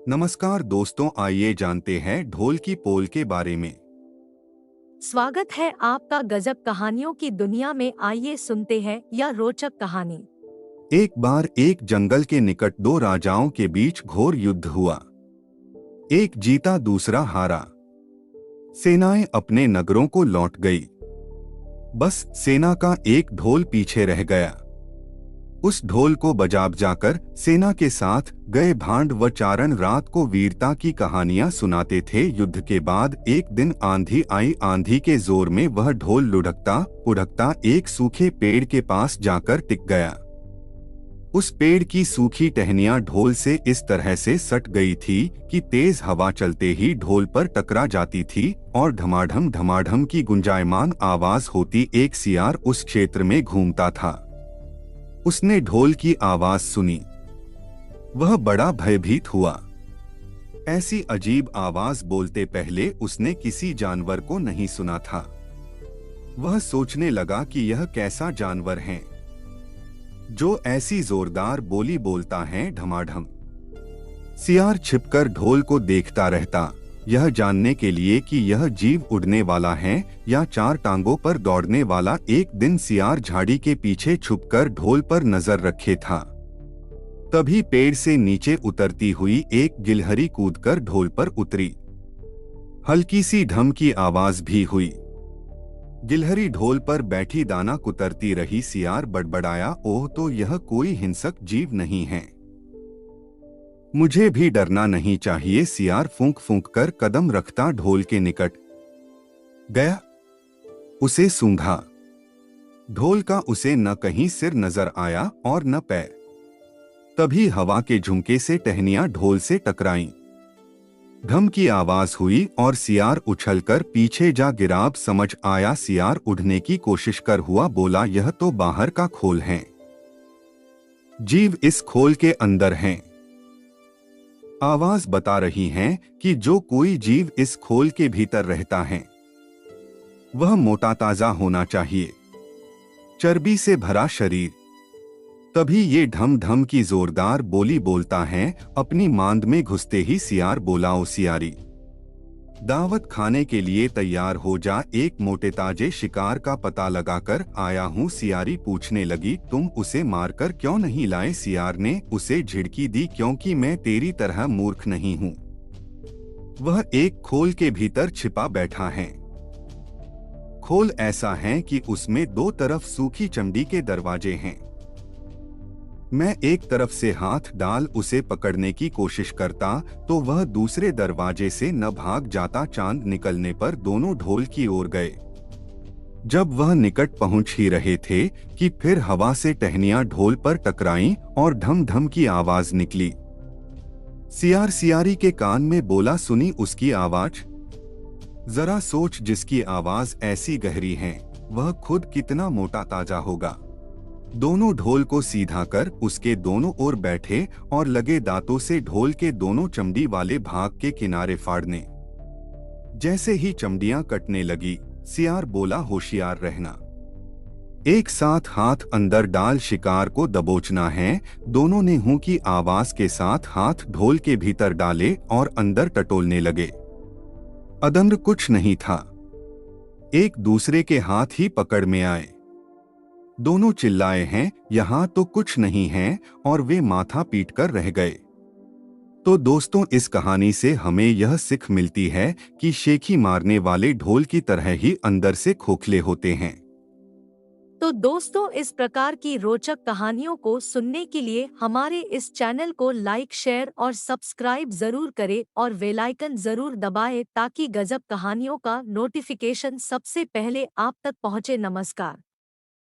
नमस्कार दोस्तों, आइए जानते हैं ढोल की पोल के बारे में। स्वागत है आपका गजब कहानियों की दुनिया में। आइए सुनते हैं यह रोचक कहानी। एक बार एक जंगल के निकट दो राजाओं के बीच घोर युद्ध हुआ। एक जीता, दूसरा हारा। सेनाएं अपने नगरों को लौट गई। बस सेना का एक ढोल पीछे रह गया। उस ढोल को बजाकर सेना के साथ गए भांड व चारण रात को वीरता की कहानियां सुनाते थे। युद्ध के बाद एक दिन आंधी आई। आंधी के जोर में वह ढोल लुढ़कता उढ़कता एक सूखे पेड़ के पास जाकर टिक गया। उस पेड़ की सूखी टहनियां ढोल से इस तरह से सट गई थी कि तेज हवा चलते ही ढोल पर टकरा जाती थी और धमाधम धमाधम की गुंजायमान आवाज होती। एक सियार उस क्षेत्र में घूमता था। उसने ढोल की आवाज सुनी। वह बड़ा भयभीत हुआ। ऐसी अजीब आवाज बोलते पहले उसने किसी जानवर को नहीं सुना था। वह सोचने लगा कि यह कैसा जानवर है जो ऐसी जोरदार बोली बोलता है। ढमाढम। सियार छिपकर ढोल को देखता रहता, यह जानने के लिए कि यह जीव उड़ने वाला है या चार टांगों पर दौड़ने वाला। एक दिन सियार झाड़ी के पीछे छुपकर ढोल पर नजर रखे था। तभी पेड़ से नीचे उतरती हुई एक गिलहरी कूदकर ढोल पर उतरी। हल्की सी ढम की आवाज भी हुई। गिलहरी ढोल पर बैठी दाना कुतरती रही। सियार बड़बड़ाया, ओह, तो यह कोई हिंसक जीव नहीं है। मुझे भी डरना नहीं चाहिए। सियार फूंक फूंक कर कदम रखता ढोल के निकट गया। उसे सूंघा। ढोल का उसे न कहीं सिर नजर आया और न पैर। तभी हवा के झुमके से टहनियां ढोल से टकराईं। धम की आवाज हुई और सियार उछलकर पीछे जा गिरा। अब समझ आया। सियार उड़ने की कोशिश कर हुआ बोला, यह तो बाहर का खोल है। जीव इस खोल के अंदर हैं। आवाज बता रही है कि जो कोई जीव इस खोल के भीतर रहता है वह मोटा ताजा होना चाहिए, चर्बी से भरा शरीर। तभी ये ढम ढम की जोरदार बोली बोलता है। अपनी मांद में घुसते ही सियार बोला, ओ सियारी, दावत खाने के लिए तैयार हो जा। एक मोटे ताजे शिकार का पता लगाकर आया हूँ। सियारी पूछने लगी, तुम उसे मारकर क्यों नहीं लाए? सियार ने उसे झिड़की दी, क्योंकि मैं तेरी तरह मूर्ख नहीं हूँ। वह एक खोल के भीतर छिपा बैठा है। खोल ऐसा है कि उसमें दो तरफ सूखी चमड़ी के दरवाजे हैं। मैं एक तरफ से हाथ डाल उसे पकड़ने की कोशिश करता तो वह दूसरे दरवाजे से न भाग जाता। चांद निकलने पर दोनों ढोल की ओर गए। जब वह निकट पहुंच ही रहे थे कि फिर हवा से टहनियां ढोल पर टकराईं और ढम ढम की आवाज निकली। सियार सियारी के कान में बोला, सुनी उसकी आवाज? जरा सोच, जिसकी आवाज ऐसी गहरी है वह खुद कितना मोटा ताजा होगा। दोनों ढोल को सीधा कर उसके दोनों ओर बैठे और लगे दांतों से ढोल के दोनों चमड़ी वाले भाग के किनारे फाड़ने। जैसे ही चमड़ियां कटने लगी, सियार बोला, होशियार रहना। एक साथ हाथ अंदर डाल शिकार को दबोचना है। दोनों ने हूं की आवाज के साथ हाथ ढोल के भीतर डाले और अंदर टटोलने लगे। अदंड कुछ नहीं था। एक दूसरे के हाथ ही पकड़ में आए। दोनों चिल्लाए हैं, यहां तो कुछ नहीं है, और वे माथा पीट कर रह गए। तो दोस्तों, इस कहानी से हमें यह सीख मिलती है कि शेखी मारने वाले ढोल की तरह ही अंदर से खोखले होते हैं। तो दोस्तों, इस प्रकार की रोचक कहानियों को सुनने के लिए हमारे इस चैनल को लाइक, शेयर और सब्सक्राइब जरूर करें और बेल आइकन जरूर दबाएं ताकि गजब कहानियों का नोटिफिकेशन सबसे पहले आप तक पहुंचे। नमस्कार।